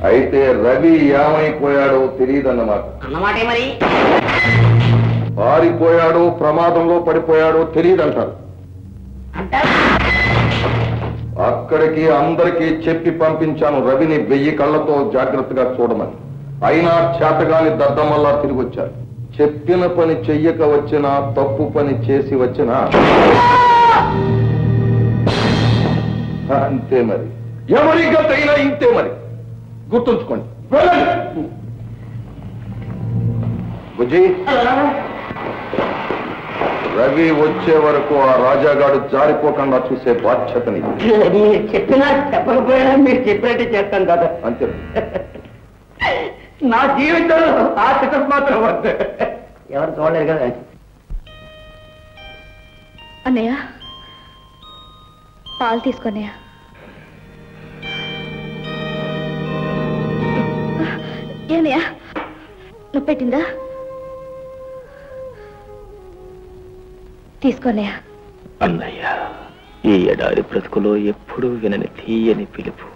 అయితే రవి ఏమైపోయాడో తెలియదన్నమాట. అన్నమాటే మరి పారిపోయాడో ప్రమాదంలో పడిపోయాడో తెలియదంటారు. అక్కడికి అందరికీ చెప్పి పంపించాను రవిని 1000 కళ్ళతో జాగ్రత్తగా చూడమని. అయినా చేతగాని దద్దమల్లా తిరిగి వచ్చారు. చెప్పిన పని చెయ్యక వచ్చినా, తప్పు పని చేసి వచ్చినా అంతే మరి. ఎవరి గతైనా ఇంతే మరి. గుర్తుంచుకోండి. బుజ్జి, రవి వచ్చే వరకు ఆ రాజాగాడు జారిపోకుండా చూసే బాధ్యతని. మీరు చెప్పినా చెప్పకపోయినా మీరు చెప్పినట్టే చేస్తాను కదా. అంతే. నా జీవితంలో ఆ చిత్రం మాత్రం వద్దు. ఎవరు చూడలేరు కదా. అన్నయ్య పాలు తీసుకున్నయ్య. ఏనయ్యా నువ్వు పెట్టిందా? తీసుకోనయ్యా. అన్నయ్య, ఈ ఎడారి బ్రతుకులో ఎప్పుడూ వినని తీయని పిలుపు,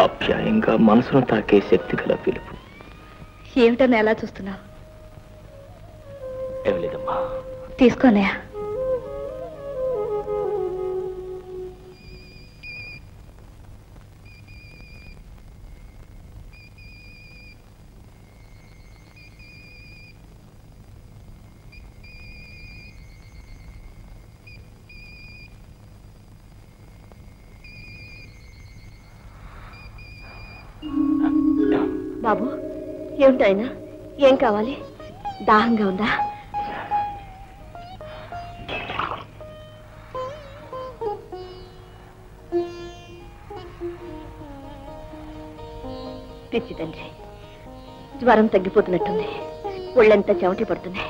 ఆప్యాయంగా మనసును తాకే శక్తి గల పిలుపు. ఏమిటన్నా ఎలా చూస్తున్నావు? ఏం లేదమ్మా. తీసుకోనయ్యా. బాబు, ఏమిటైనా ఏం కావాలి? దాహంగా ఉందా? పిచ్చి తండ్రి, జ్వరం తగ్గిపోతున్నట్టుంది. ఒళ్ళంతా చెమటి పడుతుంది.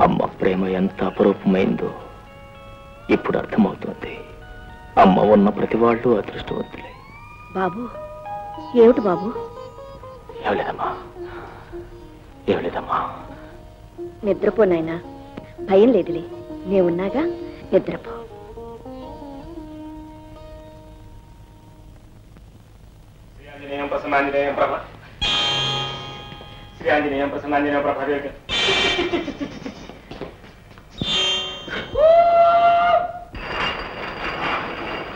అమ్మ ప్రేమ ఎంత అపరూపమైందో ఇప్పుడు అర్థమవుతుంది. అమ్మ ఉన్న ప్రతి వాళ్ళు అదృష్టవంతులే. బాబు, ఏమిటి బాబు? ఏమిలేదమ్మా. నిద్రపో నాయనా, భయం లేదులే. నేనున్నాగా, నిద్రపో. శ్రీఆంజనేయం ప్రసన్నాంజనేయం ప్రభ.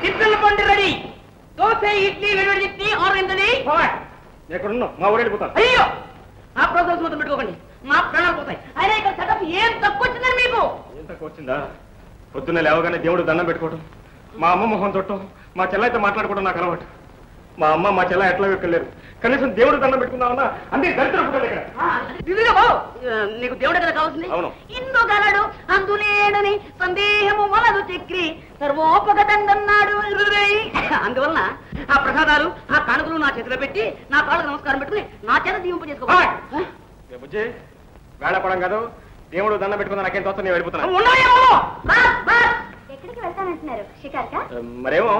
టిఫిన్ పండి రెడీ. దోశ, ఇడ్లీ, వెలువడి చట్నీ, ఆరెంజని. ఎక్కడున్నావు? మా ఊరు వెళ్ళిపోతాను. అయ్యో, ఆ ప్రోగ్రామ్స్ మొత్తం పెట్టుకోకండి. మా ప్రాణాలు పోతాయి. అయినా ఇక్కడ సెటప్ ఏం తక్కువ వచ్చిందని మీకు? ఏం తక్కువ వచ్చిందా? పొద్దున్న లేవగానే దేవుడు దండం పెట్టుకోవటం, మా అమ్మ మొహం చుట్టం, మా చెల్లైతే మాట్లాడుకోవడం నాకు అలవాటు. మా అమ్మ మా చెల్ల ఎట్లా వెక్కలేరు. కనీసం దేవుడు దండం పెట్టుకుందామన్నా అన్ని దరిద్ర పుట్టాలి ఇక్కడ. నీకు దేవుడు కదా కావాల్సింది. అవును. ఇందుగలడు అందులేడని సందేహము వలదు చక్రి సర్వోపగతండన్నాడు. అందువలన ఆ ప్రసాదాలు, ఆ కానుకలు నా చేతిలో పెట్టి నా కాళ్ళకు నమస్కారం పెట్టుకుని నా చేత దీవింపు చేసుకోవాలి. బుజ్జి, వేళపడం కాదు. దేవుడు దండం పెట్టుకుందా నాకేం తోస్తా, నేను వెళ్ళిపోతాను. ఎక్కడికి వెళ్తానంటున్నారు? షికార్కా? మరేమో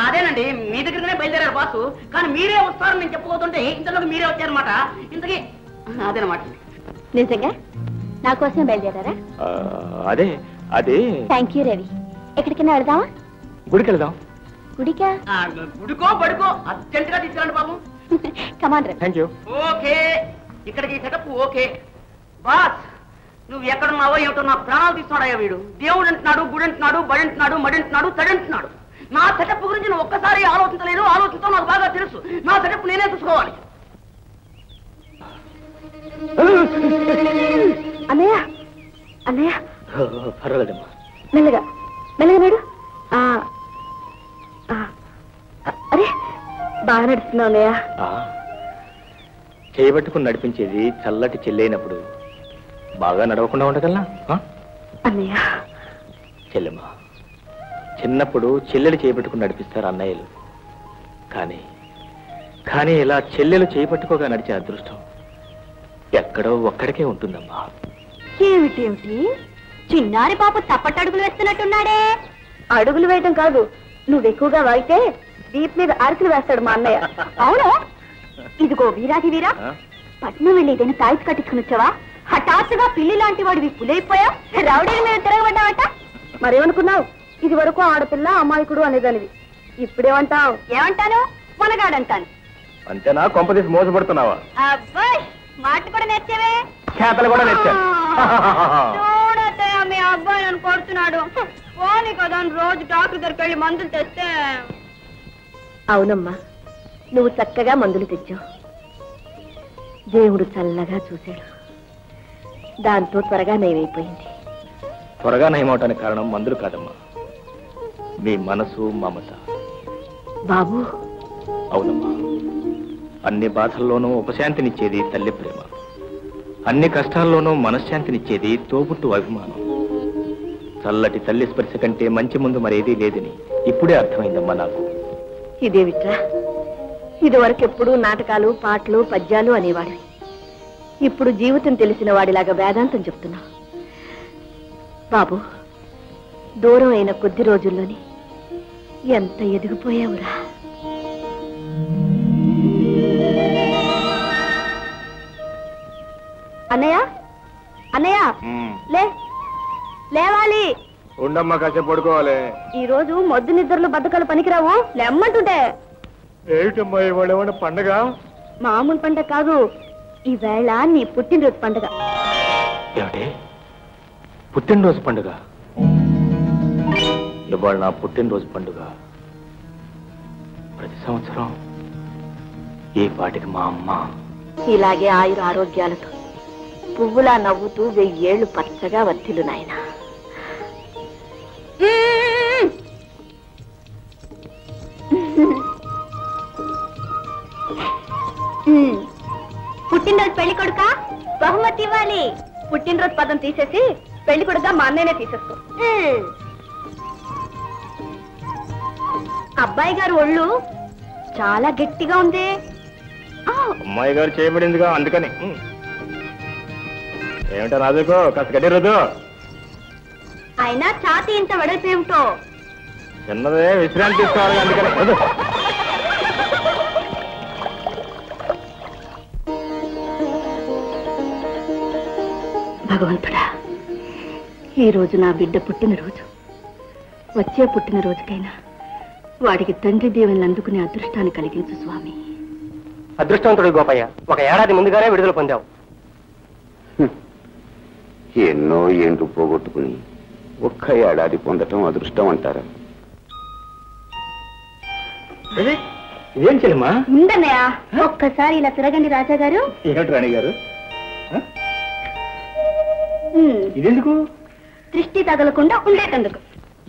అదేనండి, మీ దగ్గరనే బయలుదేరారు బాసు. కానీ మీరే వస్తారని నేను చెప్పుకోతుంటే ఇంతలోకి మీరే వచ్చారనమాట. ఇంతకీ అదేనమాట. నిజంగా నా కోసం బయలుదేరారా? అదే. Thank you Ravi. ఎక్కడికైనా వెళ్దామా? గుడికి వెళ్దాం. గుడికా? గుడికో బడుకో అర్జెంట్ గా తీసుకురండి బాబు. Come on Ravi. Thank you. Okay, ఇక్కడికి సెటప్ ఓకే. బాస్, నువ్వు ఎక్కడున్నావో ఏమిటో నా ప్రాణాలు తీస్తున్నాడయ్యా వీడు. దేవుడు అంటున్నాడు, గుడి అంటున్నాడు, బడి అంటున్నాడు, మడి అంటున్నాడు, తడి అంటున్నాడు. నా సెటప్ గురించి నువ్వు ఒక్కసారి ఆలోచించలేదు. ఆలోచించడం నాకు బాగా తెలుసు. నా సెటప్ నేనే చూసుకోవాలి. అన్నయ్య, అన్నయ్య, పర్వాలేదమ్మా. మెల్లగా మెల్లగా నాడు. అరే, బాగా నడుస్తున్నావు అన్నయ్య. చేయబట్టుకుని నడిపించేది చల్లటి చెల్లైనప్పుడు బాగా నడవకుండా ఉండగలనా? అన్నయ్య, చెల్లెమ్మ, చిన్నప్పుడు చెల్లెలు చేయబట్టుకుని నడిపిస్తారు అన్నయ్యలు. కానీ ఇలా చెల్లెలు చేయబట్టుకోగా నడిచే అదృష్టం ఎక్కడో ఒక్కడికే ఉంటుందమ్మా. ఏమిటేమిటి? చిన్నారి పాప తప్పటడుగులు వేస్తున్నట్టున్నాడే. అడుగులు వేయటం కాదు, నువ్వు ఎక్కువగా వాయితే దీప్ మీద అరకులు వేస్తాడు మా అన్నయ్య. అవును. ఇదిగో వీరాది వీరా, పట్నం వెళ్ళి ఏదైనా తాయితు కట్టించుకుని వచ్చావా? హఠాత్తుగా పిల్లి లాంటి వాడివి పులైపోయా, రౌడీల మీద తిరగబడ్డావట. మరేమనుకున్నావు? ఇది వరకు ఆడపిల్ల అమాయకుడు అనేదానివి. ఇప్పుడేమంటావు? ఏమంటాను? మనగాడంటాను. అంతేనా? కొంపదీసి మోసపడుతున్నావా? అబ్బాయి మాట కూడా నేర్చావే. చేతలు కూడా నేర్చాను. చూడతయ్య మీ అబ్బాయి నన్ను కొడుతున్నాడు. పోనీ కదా రోజు డాక్టర్ దగ్గరికి వెళ్ళి మందులు తెస్తే. అవునమ్మా, నువ్వు చక్కగా మందులు తెచ్చావు. దేవుడు చల్లగా చూశాడు. దాంతో త్వరగా నయమైపోయింది. త్వరగా నయమవటానికి కారణం మందులు కాదమ్మా, మీ మనసు మమత. బాబు. అవునమ్మా, అన్ని బాధల్లోనూ ఉపశాంతినిచ్చేది తల్లి ప్రేమ, అన్ని కష్టాల్లోనూ మనశ్శాంతినిచ్చేది తోబుట్టు అభిమానం. చల్లటి తల్లి స్పర్శ కంటే మంచి ముందు మరేదీ లేదని ఇప్పుడే అర్థమైందమ్మా నాకు. ఇదేమిట్రా, ఇదివరకు ఎప్పుడూ నాటకాలు, పాటలు, పద్యాలు అనేవాడివి. ఇప్పుడు జీవితం తెలిసిన వాడిలాగా వేదాంతం చెప్తున్నావు. బాబు, దూరం అయిన కొద్ది రోజుల్లోని ఎంత ఎదిగిపోయావురా. అన్నయ్య, అన్నయ్య, లేవాలి. ఉండమ్మా, కాసేపు పడుకోవాలి. ఈ రోజు మొద్దు నిద్రలు బద్దకాలు పనికిరావు, లేమ్మంటుంటే. ఏమిటమ్మా ఇవాళ ఏమన్నా పండగ? మామూలు పండగ కాదు, ఈవేళ నీ పుట్టినరోజు పండుగ. ఏమిటి పుట్టినరోజు పండుగ? ఇవాళ నా పుట్టినరోజు పండుగ. ప్రతి సంవత్సరం ఈ పాటికి మా అమ్మ ఇలాగే ఆయుర ఆరోగ్యాలతో పువ్వులా నవ్వుతూ 1000 ఏళ్లు పచ్చగా వర్తిల్లు నాయన. పుట్టినరోజు పెళ్లి కొడుక బహుమతి ఇవ్వాలి. పుట్టినరోజు పదం తీసేసి పెళ్లి కొడుక మా అన్నయ్యనే తీసేసుకో. అబ్బాయి గారు ఒళ్ళు చాలా గట్టిగా ఉంది. అమ్మాయి గారు చేయబడిందిగా, అందుకని. ఏమిటో రాజుకో కాస్త గడ్డి రోజు. అయినా ఛాతీ ఇంత వెడల్పేమిటో. చిన్నదే, విశ్రాంతి తీసుకోవాలి, అందుకని. భగవంతుడా, ఈ రోజు నా బిడ్డ పుట్టినరోజు. వచ్చే పుట్టినరోజుకైనా వాడికి తండ్రి దీవెనలు అందుకునే అదృష్టాన్ని కలిగించు స్వామి. అదృష్టవంతుడు గోపయ్య, 1 ఏడాది ముందుగానే విడుదల పొందావు. ఎన్నో ఏండ్లు పోగొట్టుకుని 1 ఏడాది పొందటం అదృష్టం అంటారా? ఇదేం చెల్లమ్మా? ఉందన్నయ్య, ఒక్కసారి ఇలా తిరగండి రాజా గారు. ఏమిటి రాణి గారు? ఇదెందుకు? దృష్టి తగలకుండా ఉండేటందుకు.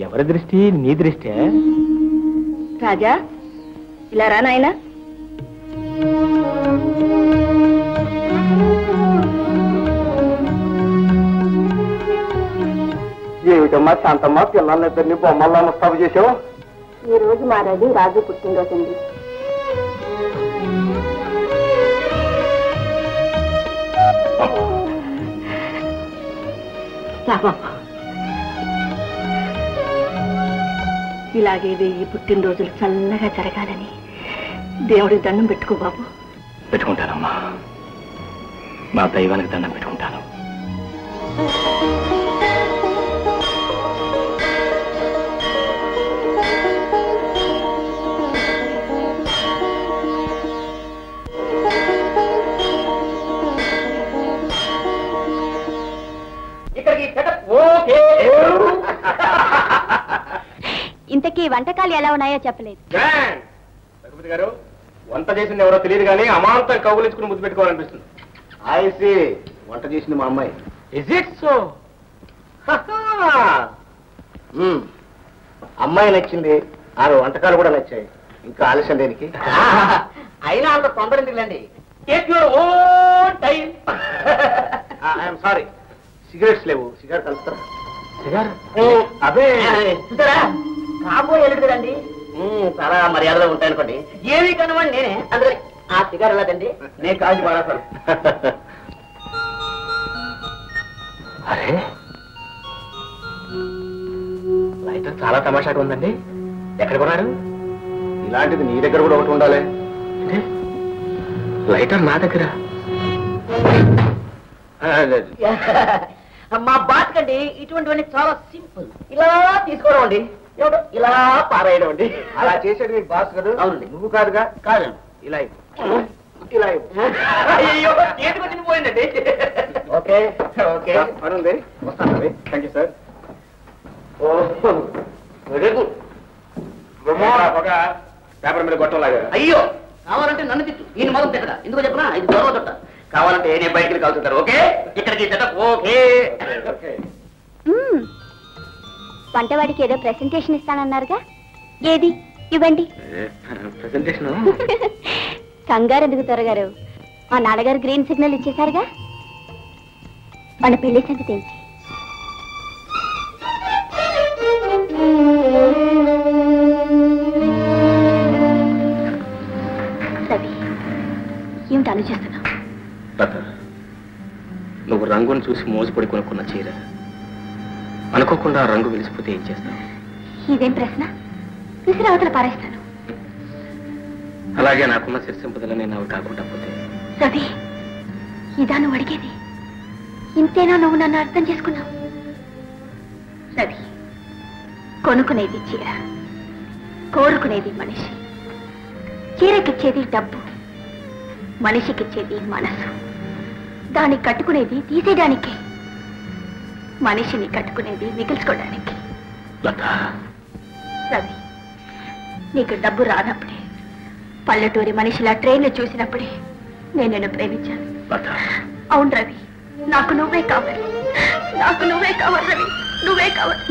ఎవరి దృష్టి? నీ దృష్టి. రాజా, ఇలా రా నాయనా. ఏమిటమ్మా శాంతమ్మ, పిల్లలిద్దరిని బొమ్మల్లా ముస్తాబు చేసావు? ఈ రోజు మా రాజు పుట్టినరోజు అండి. ఇలాగే 1000 పుట్టినరోజులు చల్లగా జరగాలని దేవుడికి దండం పెట్టుకో బాబు. పెట్టుకుంటానమ్మా, నా దైవానికి దండం పెట్టుకుంటాను. ఇంతకీ వంటకాలు ఎలా ఉన్నాయో చెప్పలేదు. రఘుపతి గారు, వంట చేసింది ఎవరో తెలియదు కానీ అమాంతం కౌగులించుకుని ముద్దు పెట్టుకోవాలనిపిస్తుంది. ఐసి వంట చేసింది మా అమ్మాయి. Is it so? అమ్మాయి నచ్చింది, 6 వంటకాలు కూడా నచ్చాయి. ఇంకా ఆలస్యం దేనికి? అయినా అంత తొందర ఎందుకులేండి. Take your own time. I'm sorry, cigarettes లేవు. సిగరెట్ కలుస్తారా? అదే చూసారా, కాబోయే ఎల్లుడు కదండి, చాలా మర్యాదలో ఉంటాయనుకోండి. ఏమీ కనవండి నేనే. అందుకని ఆ సిగారు వెళ్ళదండి, నేను కాల్చి పడేస్తాను. అరే, లైటర్ చాలా తమాషాగా ఉందండి. ఎక్కడ కొన్నారు? ఇలాంటిది నీ దగ్గర కూడా ఒకటి ఉండాలి. లైటర్ నా దగ్గర? మా బాస్ కండి ఇటువంటివన్నీ చాలా సింపుల్. ఇలా తీసుకోవడం అండి, ఏమిటో ఇలా పారేయడం అండి. అలా చేసేది మీకు బాస్ కదా? అవునండి. నువ్వు కాదుగా? కాదండి. ఇలా ఇలా అయ్యో చేతికి వచ్చింది పోయిందండి. ఓకే ఓకే పని ఉంది, వస్తానండి. Thank you sir. Very good. ఒక పేపర్ మీద గొట్టంలాగా. అయ్యో కావాలంటే నన్ను తిట్టు, ఈయన మొదలు తిట్టగా. ఎందుకో చెప్పనా, ఇది గొడవ తొట్ట. కావాలంటే నేను బయటికి కాల్చుంటారు. ఓకే, ఇక్కడికి సెటప్ ఓకే. వంటవాడికి ఏదో ప్రెసెంటేషన్ ఇస్తానన్నారుగా, ఏది ఇవ్వండి. ప్రెసెంటేషన్ కంగారు ఎందుకు త్వరగారు? మా నాన్నగారు గ్రీన్ సిగ్నల్ ఇచ్చేశారుగా. మన పెళ్లి సంగతి ఏంటి? రవి, ఏమిటి ఆలోచిస్తున్నావు? నువ్వు రంగును చూసి మోసపడి కొనుక్కున్న చీర అనుకోకుండా ఆ రంగు వెలిసిపోతే ఏం చేస్తావు? ఇదేం ప్రశ్న? విసిరి అవతల పారేస్తాను. అలాగే నాకున్న సిరిసింపుదలని నావి కాకుండా పోతే? రవి, ఇదా నువ్వు అడిగేది? ఇంతేనా నువ్వు నన్ను అర్థం చేసుకున్నావు? రవి, కొనుక్కునేది చీర, కోరుకునేది మనిషి. చీరకిచ్చేది డబ్బు, మనిషికిచ్చేది మనసు. దాన్ని కట్టుకునేది తీసేయడానికే, మనిషిని కట్టుకునేది మిగిల్చుకోవడానికి. రవి, నీకు డబ్బు రానప్పుడే, పల్లెటూరి మనిషిలా ట్రైన్లు చూసినప్పుడే నేను నిన్ను ప్రేమించాను. అవును రవి, నాకు నువ్వే కావాలి, నాకు నువ్వే కావాలి రవి, నువ్వే కావాలి.